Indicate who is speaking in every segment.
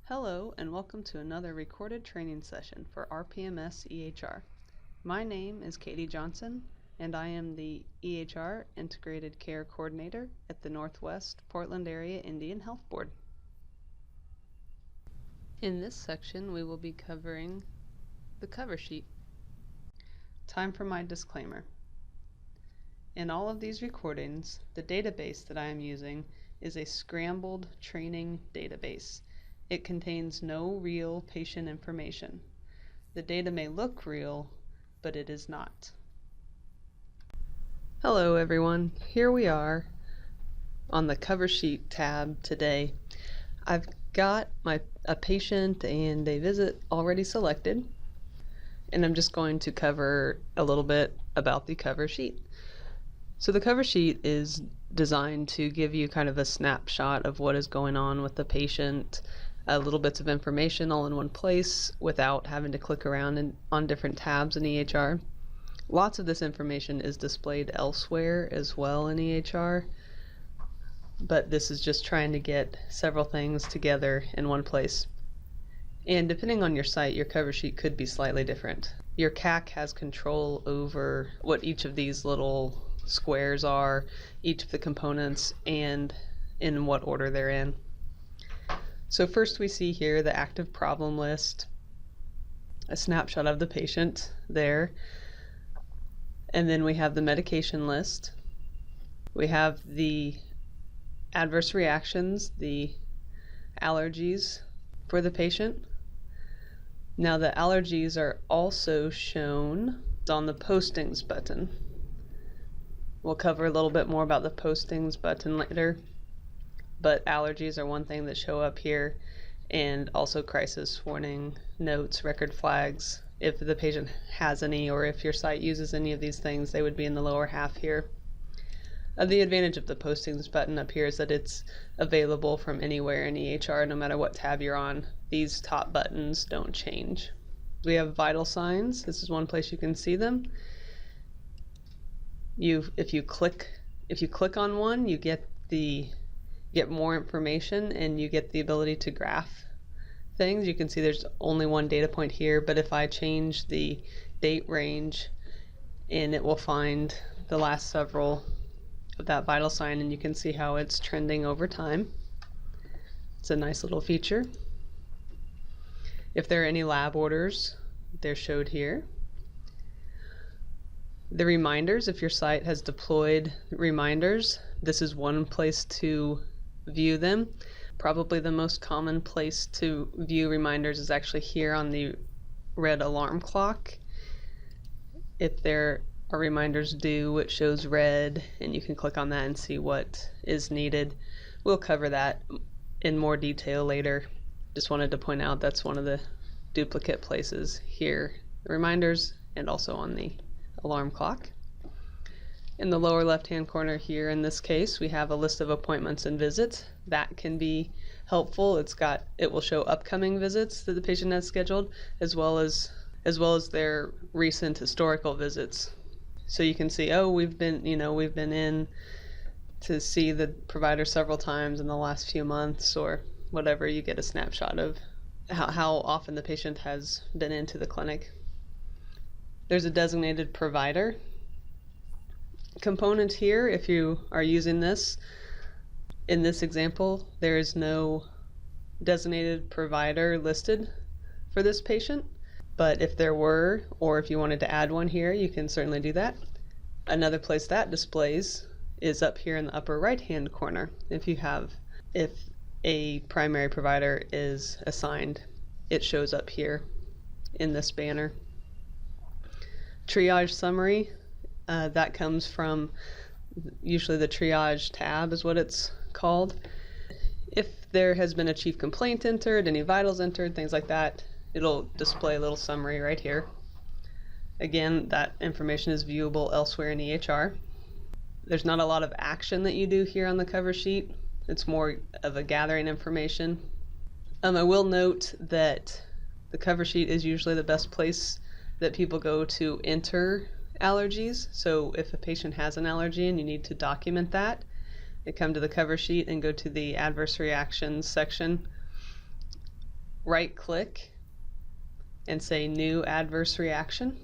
Speaker 1: Hello and welcome to another recorded training session for RPMS EHR. My name is Katie Johnson and I am the EHR Integrated Care Coordinator at the Northwest Portland Area Indian Health Board. In this section we will be covering the cover sheet. Time for my disclaimer. In all of these recordings, the database that I am using is a scrambled training database. It contains no real patient information. The data may look real, but it is not. Hello everyone, here we are on the Coversheet tab today. I've got a patient and a visit already selected, and I'm just going to cover a little bit about the cover sheet. So the cover sheet is designed to give you kind of a snapshot of what is going on with the patient, little bits of information all in one place without having to click around on different tabs in EHR. Lots of this information is displayed elsewhere as well in EHR, but this is just trying to get several things together in one place. And depending on your site, your cover sheet could be slightly different. Your CAC has control over what each of these little squares are, each of the components, and in what order they're in. So first we see here the active problem list, a snapshot of the patient there, and then we have the medication list. We have the adverse reactions, the allergies for the patient. Now the allergies are also shown on the postings button. We'll cover a little bit more about the postings button later, but allergies are one thing that show up here, and also crisis warning notes, record flags. If the patient has any, or if your site uses any of these things, they would be in the lower half here. The advantage of the postings button up here is that it's available from anywhere in EHR, no matter what tab you're on. These top buttons don't change. We have vital signs. This is one place you can see them. If you click on one, you get more information and you get the ability to graph things. You can see there's only one data point here, but if I change the date range, and it will find the last several of that vital sign, and you can see how it's trending over time. It's a nice little feature. If there are any lab orders, they're showed here. The reminders, if your site has deployed reminders, this is one place to view them. Probably the most common place to view reminders is actually here on the red alarm clock. If there are reminders due, it shows red, and you can click on that and see what is needed. We'll cover that in more detail later. Just wanted to point out that's one of the duplicate places here, the reminders, and also on the alarm clock. In the lower left-hand corner here, in this case, we have a list of appointments and visits. That can be helpful. It will show upcoming visits that the patient has scheduled, as well as their recent historical visits. So you can see, oh, we've been in to see the provider several times in the last few months, or whatever. You get a snapshot of how often the patient has been into the clinic. There's a designated provider component here. If you are using this, in this example, there is no designated provider listed for this patient, but if there were, or if you wanted to add one here, you can certainly do that. Another place that displays is up here in the upper right hand corner. If a primary provider is assigned, it shows up here in this banner. Triage summary, that comes from usually the triage tab is what it's called. If there has been a chief complaint entered, any vitals entered, things like that, it'll display a little summary right here. Again, that information is viewable elsewhere in EHR. There's not a lot of action that you do here on the cover sheet. It's more of a gathering information. I will note that the cover sheet is usually the best place that people go to enter allergies. So if a patient has an allergy and you need to document that, they come to the cover sheet and go to the adverse reactions section. right click and say New Adverse Reaction,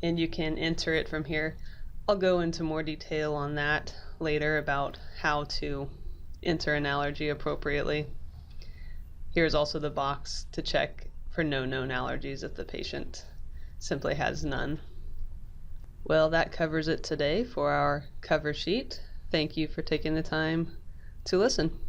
Speaker 1: and you can enter it from here. I'll go into more detail on that later about how to enter an allergy appropriately. Here's also the box to check for no known allergies if the patient simply has none. Well, that covers it today for our cover sheet. Thank you for taking the time to listen.